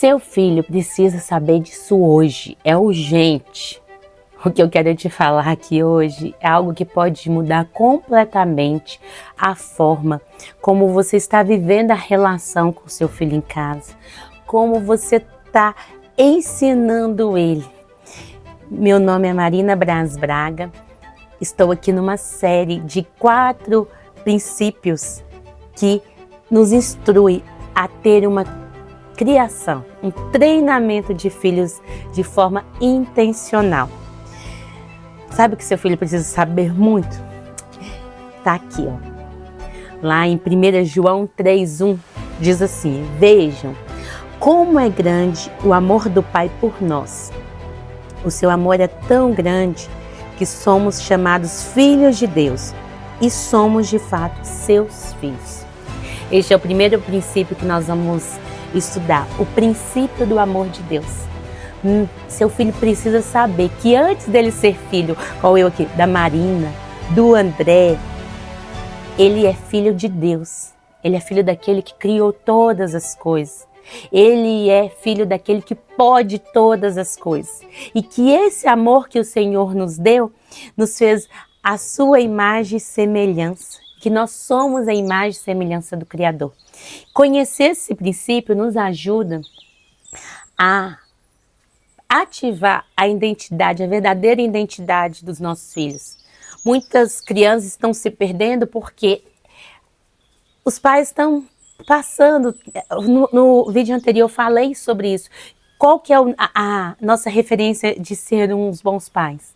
Seu filho precisa saber disso hoje, é urgente. O que eu quero te falar aqui hoje é algo que pode mudar completamente a forma como você está vivendo a relação com seu filho em casa, como você está ensinando ele. Meu nome é Marina Braz Braga, estou aqui numa série de 4 princípios que nos instrui a ter uma criação, um treinamento de filhos de forma intencional. Sabe o que seu filho precisa saber muito? Tá aqui, ó. Lá em 1 João 3:1 diz assim: vejam como é grande o amor do Pai por nós. O seu amor é tão grande que somos chamados filhos de Deus e somos de fato seus filhos. Este é o primeiro princípio que nós vamos estudar, o princípio do amor de Deus. Seu filho precisa saber que antes dele ser filho, qual eu aqui, da Marina, do André, ele é filho de Deus. Ele é filho daquele que criou todas as coisas. Ele é filho daquele que pode todas as coisas. E que esse amor que o Senhor nos deu, nos fez a sua imagem e semelhança. Que nós somos a imagem e semelhança do Criador. Conhecer esse princípio nos ajuda a ativar a identidade, a verdadeira identidade dos nossos filhos. Muitas crianças estão se perdendo porque os pais estão passando. No vídeo anterior eu falei sobre isso. Qual que é a nossa referência de ser uns bons pais?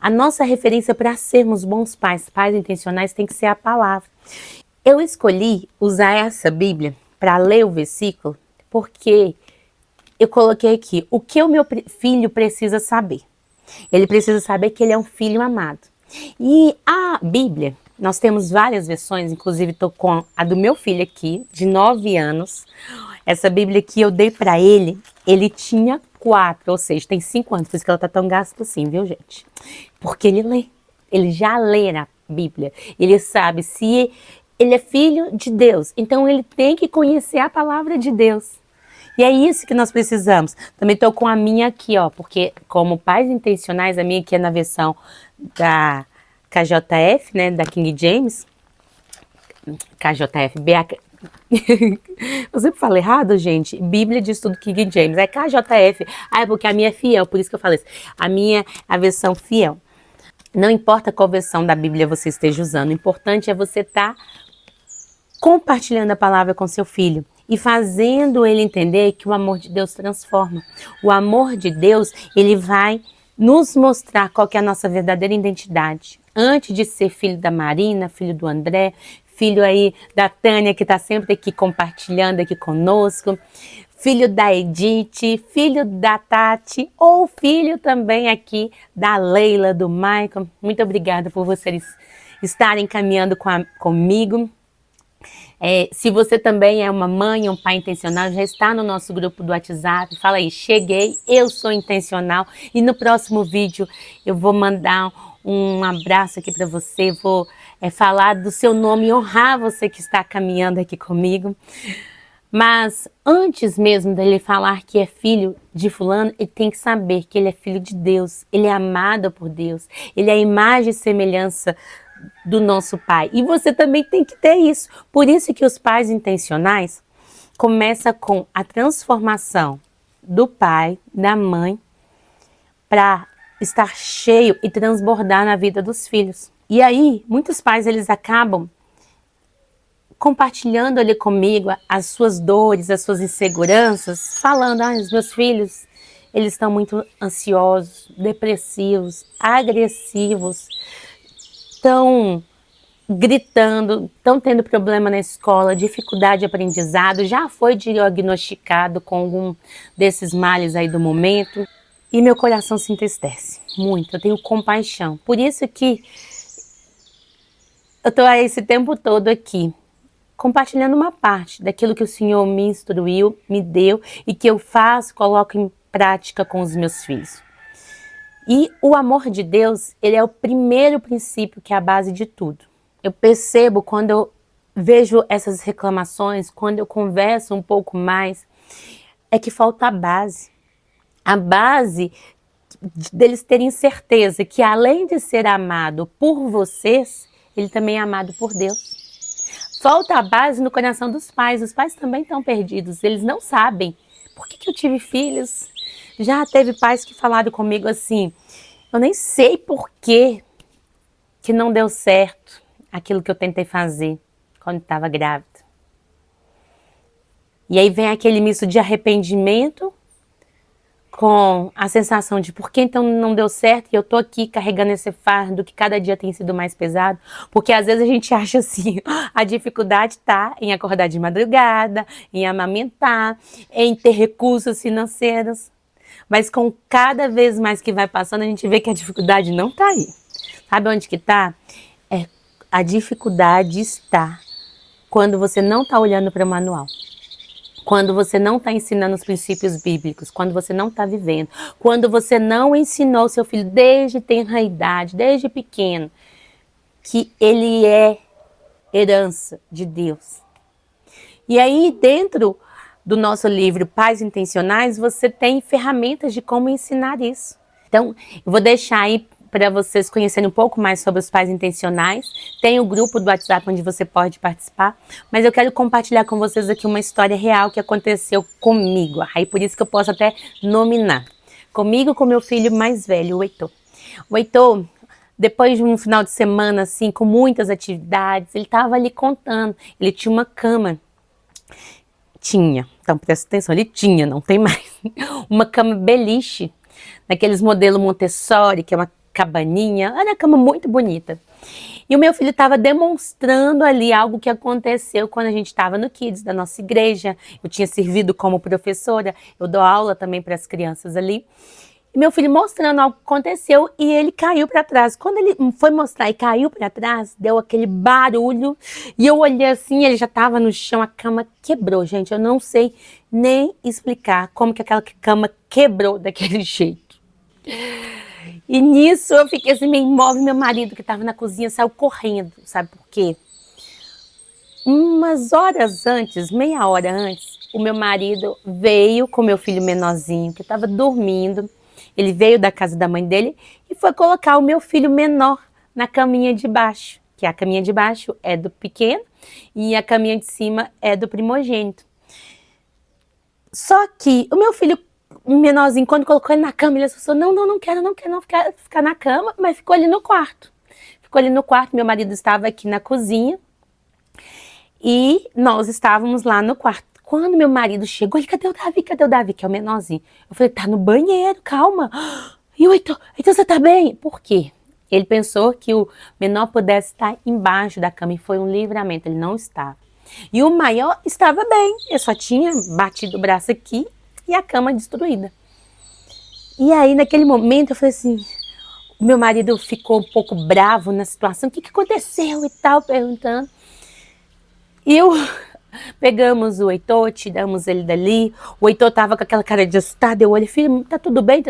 A nossa referência para sermos bons pais, pais intencionais, tem que ser a palavra. Eu escolhi usar essa Bíblia para ler o versículo porque eu coloquei aqui o que o meu filho precisa saber. Ele precisa saber que ele é um filho amado. E a Bíblia, nós temos várias versões, inclusive estou com a do meu filho aqui, de 9 anos. Essa Bíblia que eu dei para ele tinha 4, ou seja, tem 5 anos, por isso que ela tá tão gasta assim, viu, gente? Porque ele lê, ele já lê a Bíblia, ele sabe se ele é filho de Deus, então ele tem que conhecer a palavra de Deus. E é isso que nós precisamos. Também estou com a minha aqui, ó, porque como pais intencionais, a minha aqui é na versão da KJF, né, da King James. KJF, eu sempre falo errado, gente. Bíblia de Estudo King James, é KJF. Ah, é porque a minha é fiel, por isso que eu falei isso. A minha é a versão fiel. Não importa qual versão da Bíblia você esteja usando, o importante é você estar compartilhando a palavra com seu filho e fazendo ele entender que o amor de Deus transforma. O amor de Deus, ele vai nos mostrar qual que é a nossa verdadeira identidade. Antes de ser filho da Marina, filho do André, filho aí da Tânia, que está sempre aqui compartilhando aqui conosco, filho da Edith, filho da Tati, ou filho também aqui da Leila, do Michael. Muito obrigada por vocês estarem caminhando comigo. Se você também é uma mãe, um pai intencional, já está no nosso grupo do WhatsApp, fala aí, cheguei, eu sou intencional, e no próximo vídeo eu vou mandar um abraço aqui para você, vou falar do seu nome, honrar você que está caminhando aqui comigo. Mas antes mesmo dele falar que é filho de fulano, ele tem que saber que ele é filho de Deus, ele é amado por Deus, ele é a imagem e semelhança do nosso pai. E você também tem que ter isso. Por isso que os pais intencionais começam com a transformação do pai, da mãe, para estar cheio e transbordar na vida dos filhos. E aí, muitos pais, eles acabam compartilhando ali comigo as suas dores, as suas inseguranças, falando, os meus filhos, eles estão muito ansiosos, depressivos, agressivos, estão gritando, estão tendo problema na escola, dificuldade de aprendizado, já foi diagnosticado com algum desses males aí do momento. E meu coração se entristece muito, eu tenho compaixão. Por isso que eu estou esse tempo todo aqui, compartilhando uma parte daquilo que o Senhor me instruiu, me deu e que eu faço, coloco em prática com os meus filhos. E o amor de Deus, ele é o primeiro princípio que é a base de tudo. Eu percebo quando eu vejo essas reclamações, quando eu converso um pouco mais, é que falta a base. A base deles terem certeza que além de ser amado por vocês, ele também é amado por Deus. Falta a base no coração dos pais. Os pais também estão perdidos. Eles não sabem. Por que eu tive filhos? Já teve pais que falaram comigo assim, eu nem sei por que não deu certo aquilo que eu tentei fazer quando estava grávida. E aí vem aquele misto de arrependimento com a sensação de por que então não deu certo e eu tô aqui carregando esse fardo que cada dia tem sido mais pesado, porque às vezes a gente acha assim, a dificuldade tá em acordar de madrugada, em amamentar, em ter recursos financeiros, mas com cada vez mais que vai passando a gente vê que a dificuldade não tá aí. Sabe onde que tá? A dificuldade está quando você não tá olhando para o manual. Quando você não está ensinando os princípios bíblicos, quando você não está vivendo, quando você não ensinou seu filho desde tenra idade, desde pequeno, que ele é herança de Deus. E aí, dentro do nosso livro Pais Intencionais, você tem ferramentas de como ensinar isso. Então, eu vou deixar aí para vocês conhecerem um pouco mais sobre os pais intencionais. Tem o grupo do WhatsApp onde você pode participar, mas eu quero compartilhar com vocês aqui uma história real que aconteceu comigo. Aí por isso que eu posso até nominar. Comigo, com meu filho mais velho, o Heitor. O Heitor, depois de um final de semana assim, com muitas atividades, ele estava ali contando. Ele tinha uma cama. Então presta atenção, ele tinha, não tem mais. Uma cama beliche, daqueles modelos Montessori, que é uma cabaninha, era uma cama muito bonita. E o meu filho estava demonstrando ali algo que aconteceu quando a gente estava no Kids da nossa igreja. Eu tinha servido como professora, eu dou aula também para as crianças ali. E meu filho mostrando algo que aconteceu e ele caiu para trás. Quando ele foi mostrar e caiu para trás, deu aquele barulho. E eu olhei assim, ele já estava no chão, a cama quebrou, gente. Eu não sei nem explicar como que aquela cama quebrou daquele jeito. E nisso eu fiquei assim meio imóvel, meu marido que estava na cozinha saiu correndo, sabe por quê? Umas horas antes, meia hora antes, o meu marido veio com meu filho menorzinho, que estava dormindo, ele veio da casa da mãe dele e foi colocar o meu filho menor na caminha de baixo, que a caminha de baixo é do pequeno e a caminha de cima é do primogênito. Só que o meu filho menorzinho, quando colocou ele na cama, ele assustou, não quero ficar na cama, mas ficou ali no quarto. Meu marido estava aqui na cozinha e nós estávamos lá no quarto. Quando meu marido chegou, ele, cadê o Davi, que é o menorzinho? Eu falei, tá no banheiro, calma. E o Heitor, você tá bem? Por quê? Ele pensou que o menor pudesse estar embaixo da cama e foi um livramento, ele não estava. E o maior estava bem, eu só tinha batido o braço aqui e a cama destruída. E aí, naquele momento, eu falei assim, o meu marido ficou um pouco bravo na situação, o que aconteceu e tal, perguntando. E pegamos o Heitor, tiramos ele dali, o Heitor tava com aquela cara de assustado, eu olhei, filho, tá tudo bem?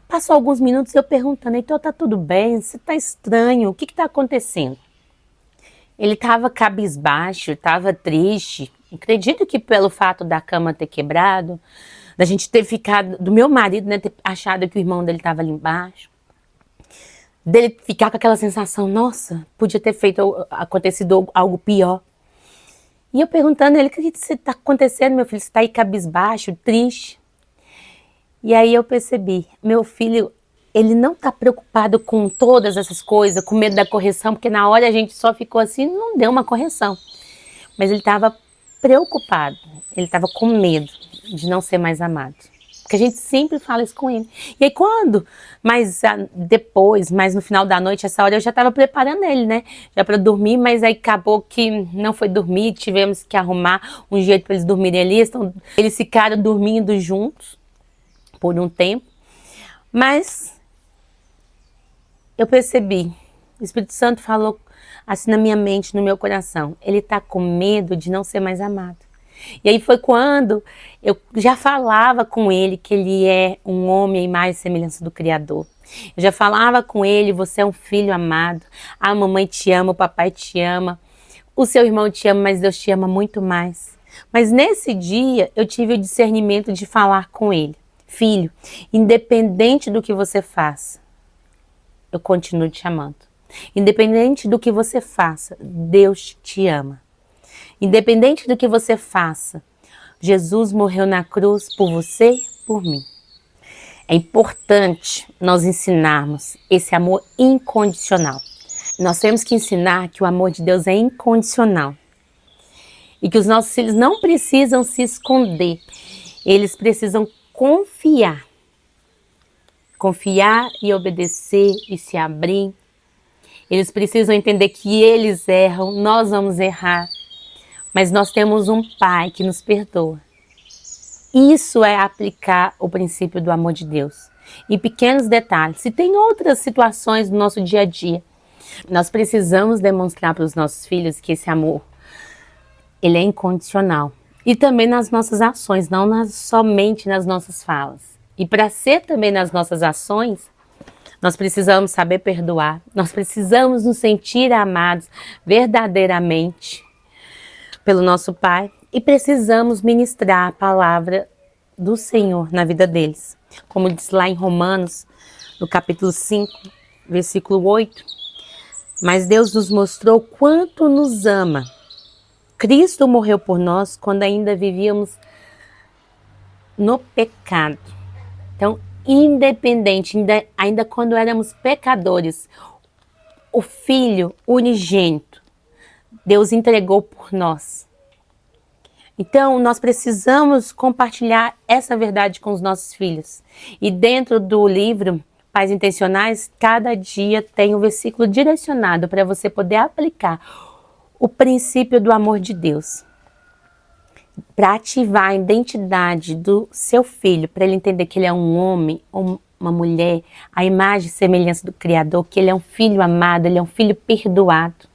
Passou alguns minutos eu perguntando, Heitor, tá tudo bem? Você tá estranho, o que tá acontecendo? Ele tava cabisbaixo, tava triste. Acredito que pelo fato da cama ter quebrado, da gente ter ficado, do meu marido, né, ter achado que o irmão dele estava ali embaixo, dele ficar com aquela sensação, nossa, podia ter acontecido algo pior. E eu perguntando a ele, o que está acontecendo, meu filho? Você está aí cabisbaixo, triste? E aí eu percebi, meu filho, ele não está preocupado com todas essas coisas, com medo da correção, porque na hora a gente só ficou assim, não deu uma correção. Mas ele estava preocupado, ele estava com medo de não ser mais amado. Porque a gente sempre fala isso com ele. E aí depois, mais no final da noite, essa hora eu já estava preparando ele, né? Já para dormir, mas aí acabou que não foi dormir, tivemos que arrumar um jeito para eles dormirem ali. Eles ficaram dormindo juntos por um tempo. Mas eu percebi, o Espírito Santo falou assim na minha mente, no meu coração, ele está com medo de não ser mais amado. E aí foi quando eu já falava com ele que ele é um homem à imagem e semelhança do Criador. Eu já falava com ele, você é um filho amado, a mamãe te ama, o papai te ama, o seu irmão te ama, mas Deus te ama muito mais. Mas nesse dia eu tive o discernimento de falar com ele: filho, independente do que você faça, eu continuo te amando. Independente do que você faça, Deus te ama. Independente do que você faça, Jesus morreu na cruz por você, por mim. É importante nós ensinarmos esse amor incondicional. Nós temos que ensinar que o amor de Deus é incondicional. E que os nossos filhos não precisam se esconder. Eles precisam confiar. Confiar e obedecer e se abrir. Eles precisam entender que eles erram, nós vamos errar. Mas nós temos um Pai que nos perdoa. Isso é aplicar o princípio do amor de Deus. E pequenos detalhes. Se tem outras situações no nosso dia a dia, nós precisamos demonstrar para os nossos filhos que esse amor, ele é incondicional. E também nas nossas ações, não somente nas nossas falas. E para ser também nas nossas ações, nós precisamos saber perdoar. Nós precisamos nos sentir amados verdadeiramente pelo nosso Pai. E precisamos ministrar a palavra do Senhor na vida deles. Como diz lá em Romanos, no capítulo 5, versículo 8. Mas Deus nos mostrou quanto nos ama. Cristo morreu por nós quando ainda vivíamos no pecado. Então, independente, ainda quando éramos pecadores, o Filho unigênito, Deus entregou por nós. Então, nós precisamos compartilhar essa verdade com os nossos filhos. E dentro do livro Pais Intencionais, cada dia tem um versículo direcionado para você poder aplicar o princípio do amor de Deus. Para ativar a identidade do seu filho, para ele entender que ele é um homem ou uma mulher, a imagem e semelhança do Criador, que ele é um filho amado, ele é um filho perdoado.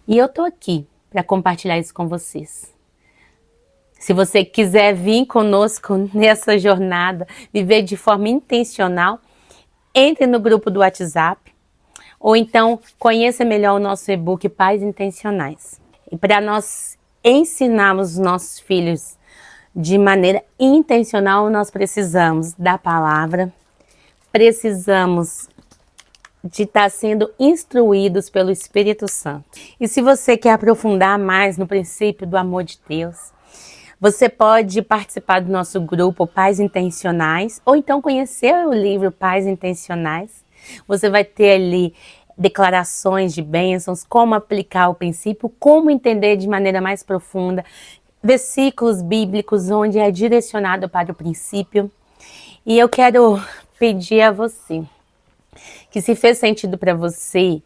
E eu estou aqui para compartilhar isso com vocês. Se você quiser vir conosco nessa jornada, viver de forma intencional, entre no grupo do WhatsApp, ou então conheça melhor o nosso e-book Pais Intencionais. E para nós ensinarmos os nossos filhos de maneira intencional, nós precisamos da palavra, precisamos de estar sendo instruídos pelo Espírito Santo. E se você quer aprofundar mais no princípio do amor de Deus, você pode participar do nosso grupo Pais Intencionais, ou então conhecer o livro Pais Intencionais. Você vai ter ali declarações de bênçãos, como aplicar o princípio, como entender de maneira mais profunda, versículos bíblicos onde é direcionado para o princípio. E eu quero pedir a você que, se fez sentido para você,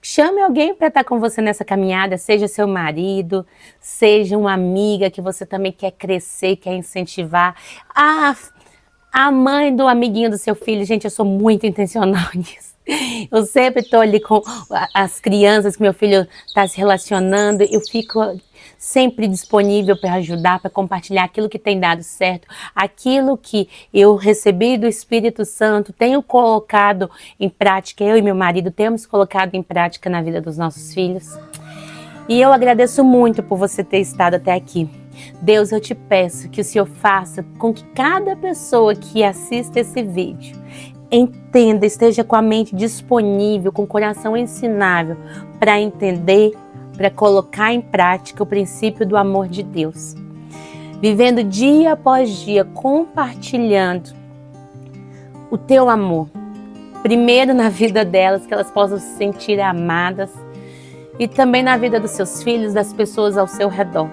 chame alguém para estar com você nessa caminhada, seja seu marido, seja uma amiga que você também quer crescer, quer incentivar. A mãe do amiguinho do seu filho, gente, eu sou muito intencional nisso. Eu sempre estou ali com as crianças que meu filho está se relacionando, eu fico sempre disponível para ajudar, para compartilhar aquilo que tem dado certo, aquilo que eu recebi do Espírito Santo, tenho colocado em prática, eu e meu marido temos colocado em prática na vida dos nossos filhos. E eu agradeço muito por você ter estado até aqui. Deus, eu te peço que o Senhor faça com que cada pessoa que assista esse vídeo entenda, esteja com a mente disponível, com o coração ensinável para entender, para colocar em prática o princípio do amor de Deus. Vivendo dia após dia, compartilhando o teu amor. Primeiro na vida delas, que elas possam se sentir amadas. E também na vida dos seus filhos, das pessoas ao seu redor.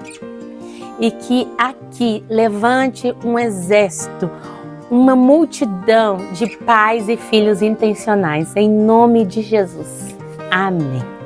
E que aqui levante um exército, uma multidão de pais e filhos intencionais. Em nome de Jesus. Amém.